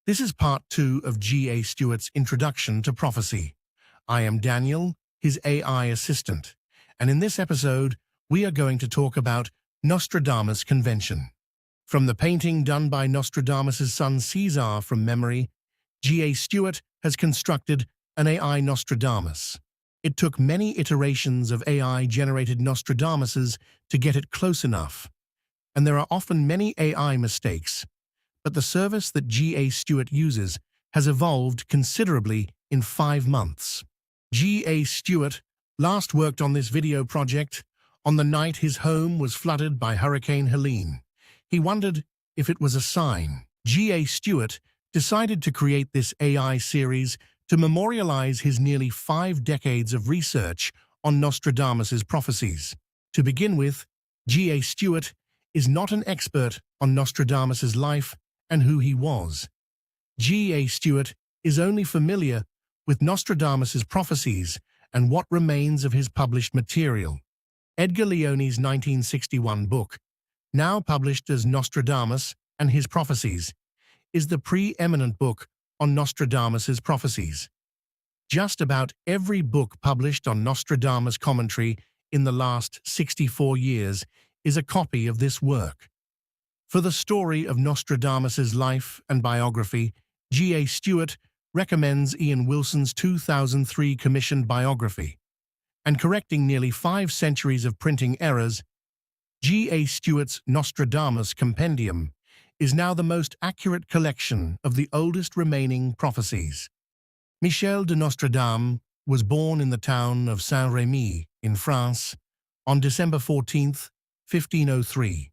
This is part 2 of G.A. Stewart's Introduction to Prophecy. I am Daniel, his AI assistant, and in this episode, we are going to talk about Nostradamus Convention. From the painting done by Nostradamus' son Caesar from memory, G.A. Stewart has constructed an AI Nostradamus. It took many iterations of AI-generated Nostradamuses to get it close enough, and there are often many AI mistakes. But the service that G.A. Stewart uses has evolved considerably in 5 months. G.A. Stewart last worked on this video project on the night his home was flooded by Hurricane Helene. He wondered if it was a sign. G.A. Stewart decided to create this AI series to memorialize his nearly 5 decades of research on Nostradamus' prophecies. To begin with, G.A. Stewart is not an expert on Nostradamus' life and who he was. G.A. Stewart is only familiar with Nostradamus' prophecies and what remains of his published material. Edgar Leone's 1961 book, now published as Nostradamus and His Prophecies, is the preeminent book on Nostradamus' prophecies. Just about every book published on Nostradamus commentary in the last 64 years is a copy of this work. For the story of Nostradamus' life and biography, G.A. Stewart recommends Ian Wilson's 2003 commissioned biography. And correcting nearly 5 centuries of printing errors, G.A. Stewart's Nostradamus Compendium is now the most accurate collection of the oldest remaining prophecies. Michel de Nostradame was born in the town of Saint-Rémy in France on December 14, 1503.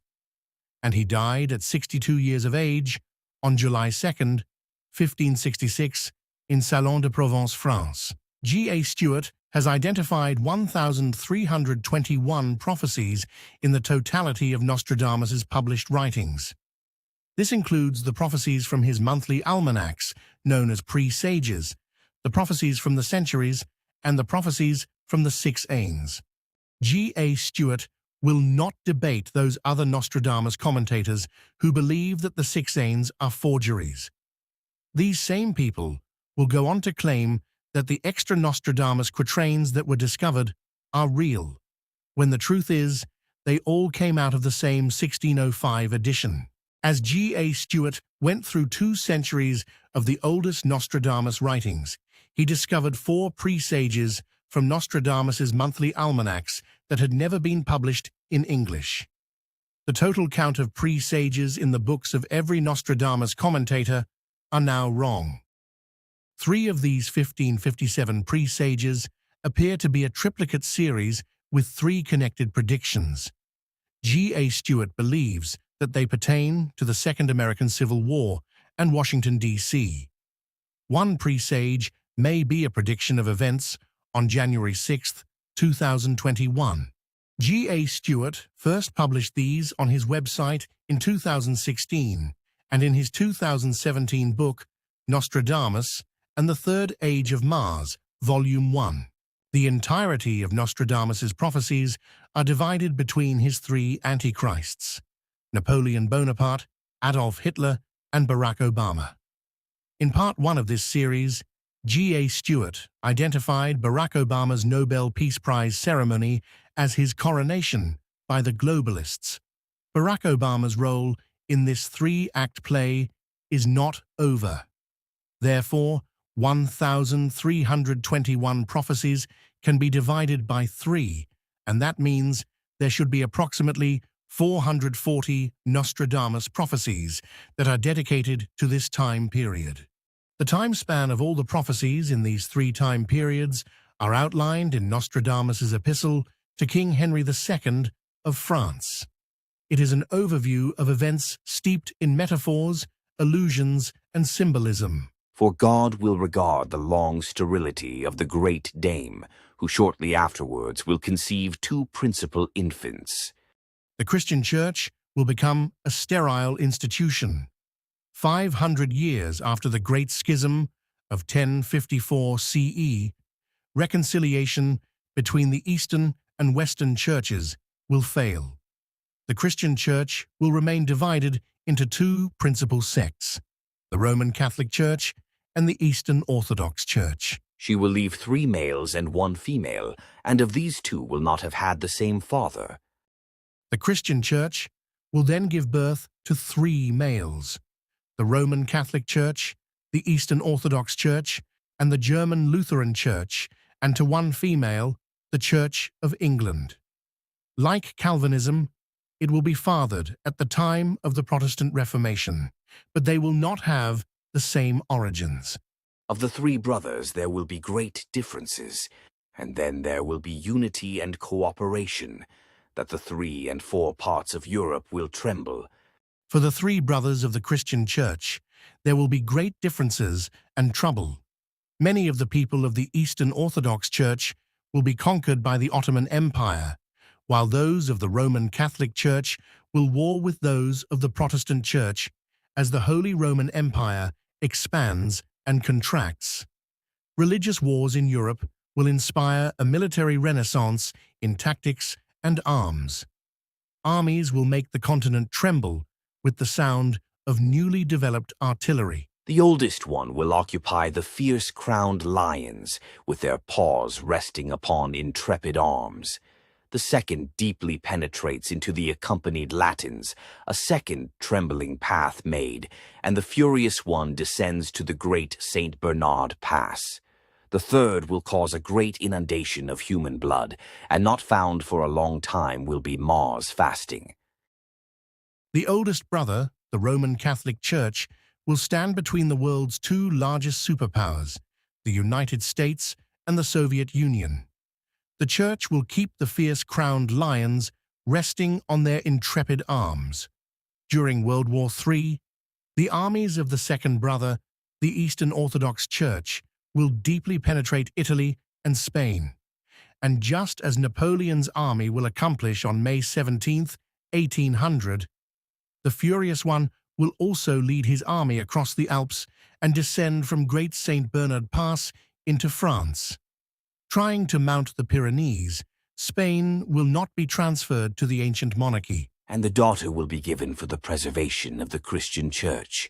And he died at 62 years of age on July 2, 1566, in Salon de Provence, France. G.A. Stewart has identified 1,321 prophecies in the totality of Nostradamus' published writings. This includes the prophecies from his monthly almanacs, known as presages, the prophecies from the centuries, and the prophecies from the 6 Ains. G.A. Stewart will not debate those other Nostradamus commentators who believe that the 6 Ains are forgeries. These same people will go on to claim that the extra Nostradamus quatrains that were discovered are real, when the truth is they all came out of the same 1605 edition. As G.A. Stewart went through 2 centuries of the oldest Nostradamus writings, he discovered 4 presages from Nostradamus' monthly almanacs that had never been published in English. The total count of presages in the books of every Nostradamus commentator are now wrong. 3 of these 1557 presages appear to be a triplicate series with 3 connected predictions. G.A. Stewart believes that they pertain to the Second American Civil War and Washington, D.C. One presage may be a prediction of events on January 6, 2021. G.A. Stewart first published these on his website in 2016 and in his 2017 book, Nostradamus and the Third Age of Mars, Volume 1. The entirety of Nostradamus' prophecies are divided between his 3 antichrists, Napoleon Bonaparte, Adolf Hitler, and Barack Obama. In part 1 of this series, G.A. Stewart identified Barack Obama's Nobel Peace Prize ceremony as his coronation by the globalists. Barack Obama's role in this 3-act play is not over. Therefore, 1,321 prophecies can be divided by 3, and that means there should be approximately 440 Nostradamus prophecies that are dedicated to this time period. The time span of all the prophecies in these 3 time periods are outlined in Nostradamus' epistle to King Henry II of France. It is an overview of events steeped in metaphors, allusions, and symbolism. For God will regard the long sterility of the great dame, who shortly afterwards will conceive 2 principal infants. The Christian Church will become a sterile institution. 500 years after the Great Schism of 1054 CE, reconciliation between the Eastern and Western churches will fail. The Christian Church will remain divided into 2 principal sects, the Roman Catholic Church, and the Eastern Orthodox Church. She will leave 3 males and 1 female, and of these 2 will not have had the same father. The Christian Church will then give birth to 3 males, the Roman Catholic Church, the Eastern Orthodox Church, and the German Lutheran Church, and to 1 female, the Church of England. Like Calvinism, it will be fathered at the time of the Protestant Reformation, but they will not have the same origins. Of the 3 brothers there will be great differences, and then there will be unity and cooperation, that the 3 and 4 parts of Europe will tremble. For the 3 brothers of the Christian Church, there will be great differences and trouble. Many of the people of the Eastern Orthodox Church will be conquered by the Ottoman Empire, while those of the Roman Catholic Church will war with those of the Protestant Church as the Holy Roman Empire expands and contracts. Religious wars in Europe will inspire a military renaissance in tactics and arms. Armies will make the continent tremble with the sound of newly developed artillery. The oldest one will occupy the fierce-crowned lions, with their paws resting upon intrepid arms. The second deeply penetrates into the accompanied Latins, a second trembling path made, and the furious one descends to the great St. Bernard Pass. The third will cause a great inundation of human blood, and not found for a long time will be Mars fasting. The oldest brother, the Roman Catholic Church, will stand between the world's 2 largest superpowers, the United States and the Soviet Union. The Church will keep the fierce-crowned lions resting on their intrepid arms. During World War III, the armies of the second brother, the Eastern Orthodox Church, will deeply penetrate Italy and Spain. And just as Napoleon's army will accomplish on May 17, 1800, the Furious One will also lead his army across the Alps and descend from Great St. Bernard Pass into France. Trying to mount the Pyrenees, Spain will not be transferred to the ancient monarchy. And the daughter will be given for the preservation of the Christian Church.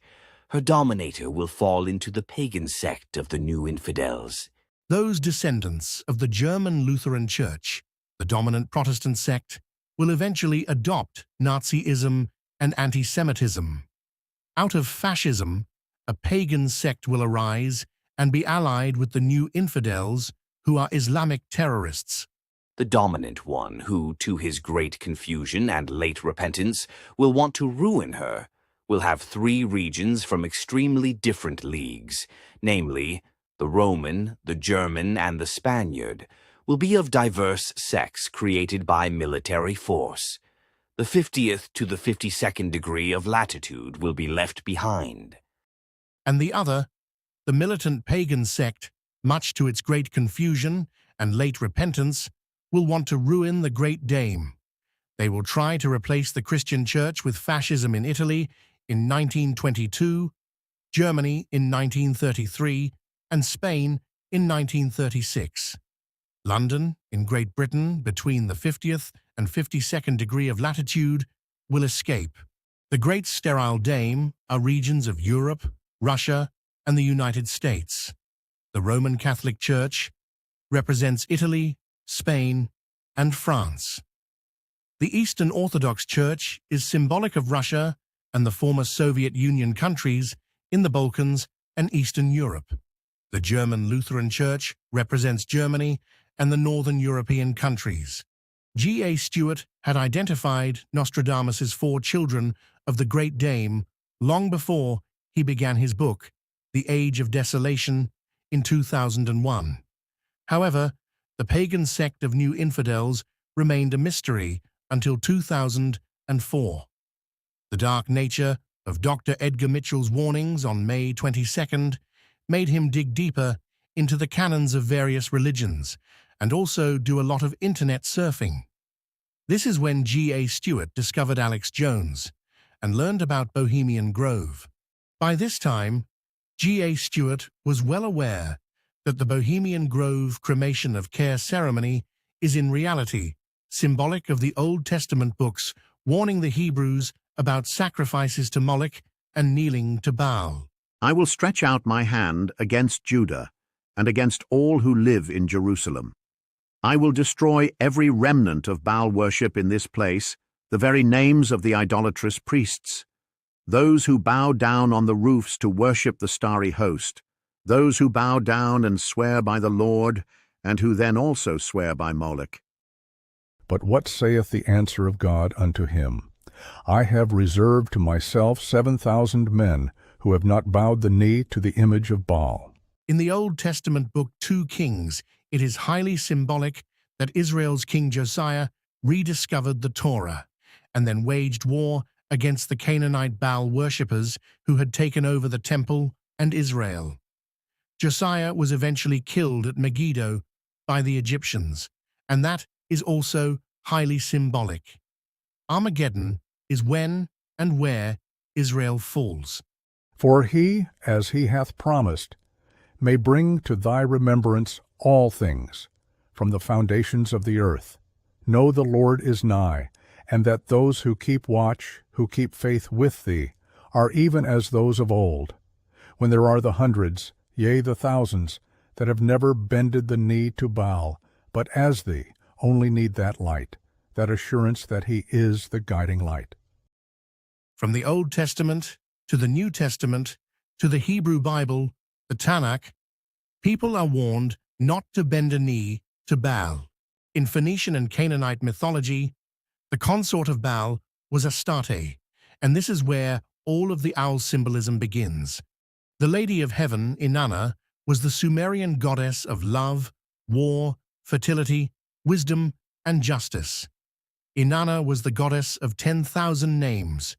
Her dominator will fall into the pagan sect of the new infidels. Those descendants of the German Lutheran Church, the dominant Protestant sect, will eventually adopt Nazism and anti-Semitism. Out of fascism, a pagan sect will arise and be allied with the new infidels, who are Islamic terrorists. The dominant one, who, to his great confusion and late repentance, will want to ruin her, will have 3 regions from extremely different leagues, namely, the Roman, the German, and the Spaniard, will be of diverse sects created by military force. The 50th to the 52nd degree of latitude will be left behind. And the other, the militant pagan sect, much to its great confusion and late repentance, will want to ruin the Great Dame. They will try to replace the Christian Church with fascism in Italy in 1922, Germany in 1933, and Spain in 1936. London, in Great Britain, between the 50th and 52nd degree of latitude, will escape. The Great Sterile Dame are regions of Europe, Russia, and the United States. The Roman Catholic Church represents Italy, Spain, and France. The Eastern Orthodox Church is symbolic of Russia and the former Soviet Union countries in the Balkans and Eastern Europe. The German Lutheran Church represents Germany and the Northern European countries. G.A. Stewart had identified Nostradamus's 4 children of the Great Dame long before he began his book, The Age of Desolation, in 2001. However, the pagan sect of new infidels remained a mystery until 2004. The dark nature of Dr. Edgar Mitchell's warnings on May 22nd made him dig deeper into the canons of various religions and also do a lot of internet surfing. This is when G.A. Stewart discovered Alex Jones and learned about Bohemian Grove. By this time, G.A. Stewart was well aware that the Bohemian Grove cremation of care ceremony is in reality symbolic of the Old Testament books warning the Hebrews about sacrifices to Moloch and kneeling to Baal. I will stretch out my hand against Judah and against all who live in Jerusalem. I will destroy every remnant of Baal worship in this place, the very names of the idolatrous priests, those who bow down on the roofs to worship the starry host, those who bow down and swear by the Lord, and who then also swear by Moloch. But what saith the answer of God unto him? I have reserved to myself 7,000 men who have not bowed the knee to the image of Baal. In the Old Testament book 2 Kings, it is highly symbolic that Israel's King Josiah rediscovered the Torah and then waged war against the Canaanite Baal worshippers who had taken over the temple and Israel. Josiah was eventually killed at Megiddo by the Egyptians, and that is also highly symbolic. Armageddon is when and where Israel falls. For he, as he hath promised, may bring to thy remembrance all things, from the foundations of the earth. Know the Lord is nigh, and that those who keep watch, who keep faith with thee, are even as those of old, when there are the hundreds, yea, the thousands, that have never bended the knee to Baal, but as thee only need that light, that assurance that he is the guiding light. From the Old Testament to the New Testament to the Hebrew Bible, the Tanakh, people are warned not to bend a knee to Baal. In Phoenician and Canaanite mythology, the consort of Baal was Astarte, and this is where all of the owl symbolism begins. The Lady of Heaven, Inanna, was the Sumerian goddess of love, war, fertility, wisdom, and justice. Inanna was the goddess of 10,000 names.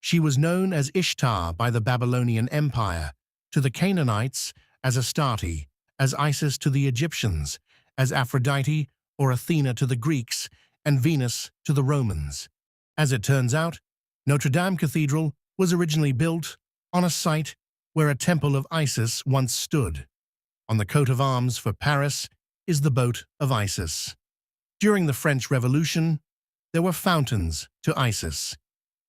She was known as Ishtar by the Babylonian Empire, to the Canaanites as Astarte, as Isis to the Egyptians, as Aphrodite or Athena to the Greeks, and Venus to the Romans. As it turns out, Notre Dame Cathedral was originally built on a site where a temple of Isis once stood. On the coat of arms for Paris is the boat of Isis. During the French Revolution, there were fountains to Isis.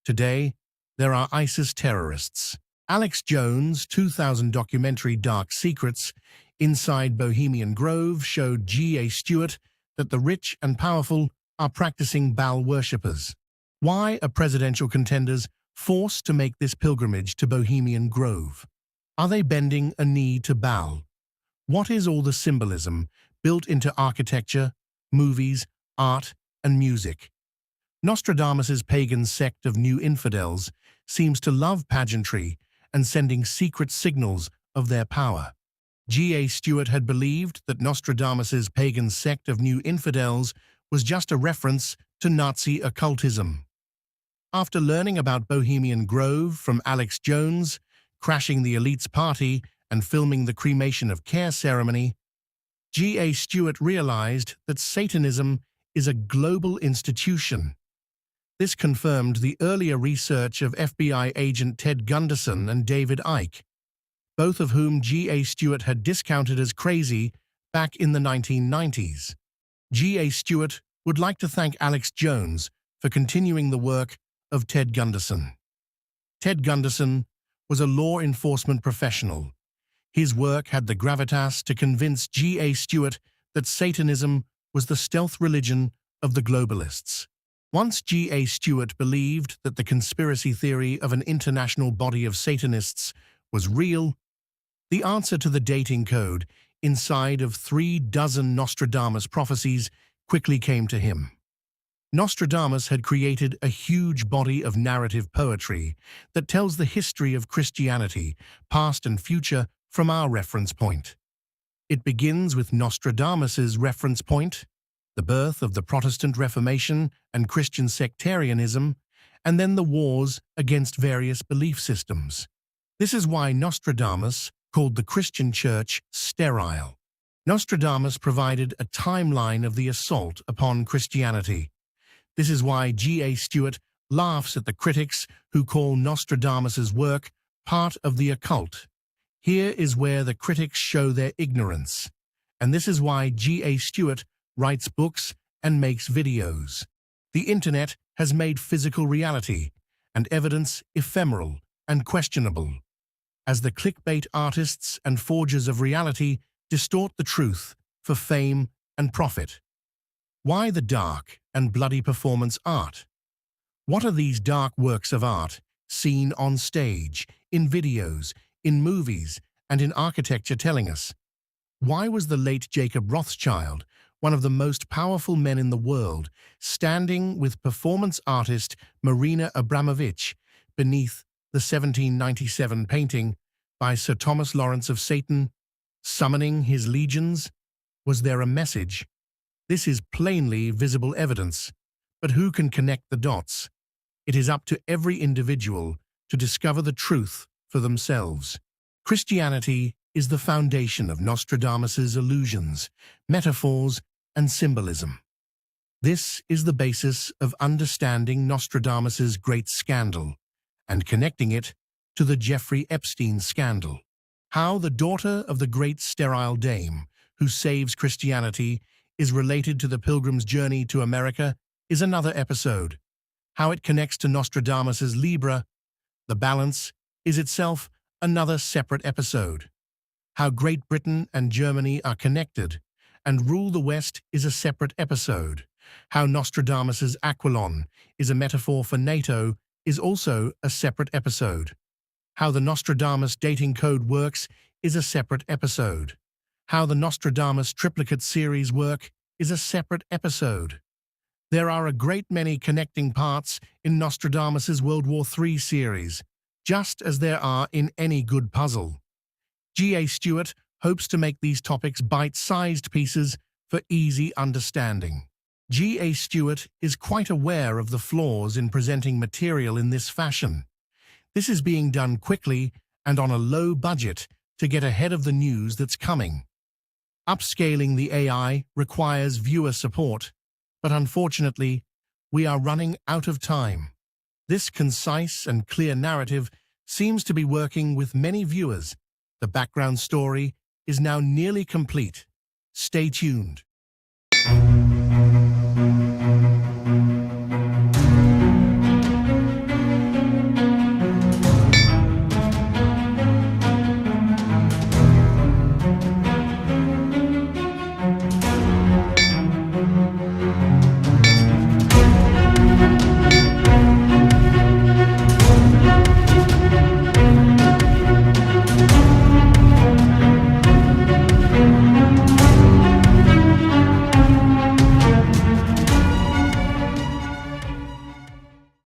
Today, there are ISIS terrorists. Alex Jones' 2000 documentary Dark Secrets Inside Bohemian Grove showed G.A. Stewart that the rich and powerful are practicing Baal worshippers. Why are presidential contenders forced to make this pilgrimage to Bohemian Grove? Are they bending a knee to Baal? What is all the symbolism built into architecture, movies, art, and music? Nostradamus' pagan sect of new infidels seems to love pageantry and sending secret signals of their power. G.A. Stewart had believed that Nostradamus' pagan sect of new infidels was just a reference to Nazi occultism. After learning about Bohemian Grove from Alex Jones, crashing the elite's party and filming the cremation of care ceremony, G.A. Stewart realized that Satanism is a global institution. This confirmed the earlier research of FBI agent Ted Gunderson and David Icke, both of whom G.A. Stewart had discounted as crazy back in the 1990s. G.A. Stewart would like to thank Alex Jones for continuing the work of Ted Gunderson. Ted Gunderson was a law enforcement professional. His work had the gravitas to convince G.A. Stewart that Satanism was the stealth religion of the globalists. Once G.A. Stewart believed that the conspiracy theory of an international body of Satanists was real, the answer to the dating code inside of 36 Nostradamus prophecies quickly came to him. Nostradamus had created a huge body of narrative poetry that tells the history of Christianity, past and future, from our reference point. It begins with Nostradamus's reference point, the birth of the Protestant Reformation and Christian sectarianism, and then the wars against various belief systems. This is why Nostradamus called the Christian church sterile. Nostradamus provided a timeline of the assault upon Christianity. This is why G.A. Stewart laughs at the critics who call Nostradamus's work part of the occult. Here is where the critics show their ignorance. And this is why G.A. Stewart writes books and makes videos. The internet has made physical reality and evidence ephemeral and questionable. as the clickbait artists and forgers of reality distort the truth for fame and profit. Why the dark and bloody performance art? What are these dark works of art seen on stage, in videos, in movies, and in architecture telling us? Why was the late Jacob Rothschild, one of the most powerful men in the world, standing with performance artist Marina Abramovich beneath the 1797 painting by Sir Thomas Lawrence of Satan, summoning his legions? Was there a message? This is plainly visible evidence, but who can connect the dots? It is up to every individual to discover the truth for themselves. Christianity is the foundation of Nostradamus's illusions, metaphors, and symbolism. This is the basis of understanding Nostradamus's great scandal and connecting it to the Jeffrey Epstein scandal. How the daughter of the great sterile dame who saves Christianity is related to the Pilgrim's journey to America is another episode. How it connects to Nostradamus's Libra, the balance, is itself another separate episode. How Great Britain and Germany are connected and rule the West is a separate episode. How Nostradamus's Aquilon is a metaphor for NATO is also a separate episode. How the Nostradamus dating code works is a separate episode. How the Nostradamus triplicate series work is a separate episode. There are a great many connecting parts in Nostradamus's World War III series, just as there are in any good puzzle. G.A. Stewart hopes to make these topics bite-sized pieces for easy understanding. G.A. Stewart is quite aware of the flaws in presenting material in this fashion. This is being done quickly and on a low budget to get ahead of the news that's coming. Upscaling the AI requires viewer support, but unfortunately, we are running out of time. This concise and clear narrative seems to be working with many viewers. The background story is now nearly complete. Stay tuned.